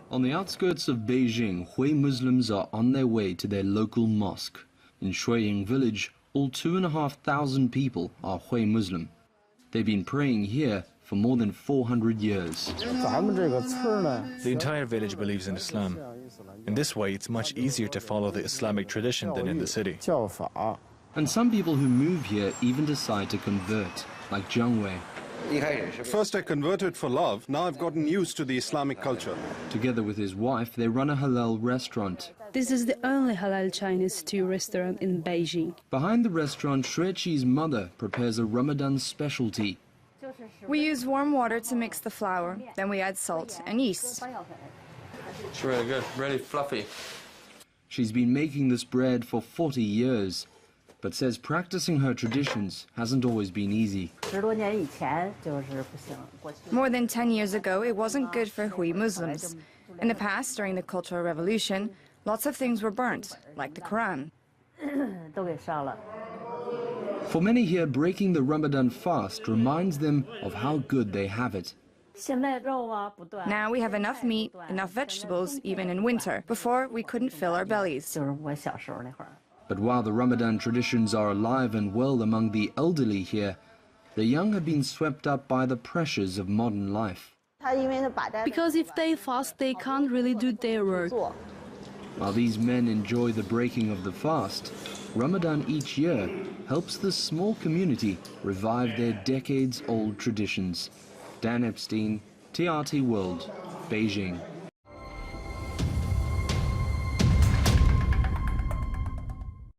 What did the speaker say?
On the outskirts of Beijing, Hui Muslims are on their way to their local mosque. In Shuiying village, all 2,500 people are Hui Muslim. They've been praying here for more than 400 years. The entire village believes in Islam. In this way, it's much easier to follow the Islamic tradition than in the city. And some people who move here even decide to convert, like Jiang Wei. First I converted for love, now I've gotten used to the Islamic culture. Together with his wife, they run a halal restaurant. This is the only halal Chinese stew restaurant in Beijing. Behind the restaurant, Shuiqi's mother prepares a Ramadan specialty. We use warm water to mix the flour, then we add salt and yeast. It's really good, really fluffy. She's been making this bread for 40 years, but says practicing her traditions hasn't always been easy. More than 10 years ago, it wasn't good for Hui Muslims. In the past, during the Cultural Revolution, lots of things were burnt, like the Quran. For many here, breaking the Ramadan fast reminds them of how good they have it. Now we have enough meat, enough vegetables, even in winter. Before, we couldn't fill our bellies. But while the Ramadan traditions are alive and well among the elderly here, the young have been swept up by the pressures of modern life. Because if they fast, they can't really do their work. While these men enjoy the breaking of the fast, Ramadan each year helps this small community revive their decades-old traditions. Dan Epstein, TRT World, Beijing.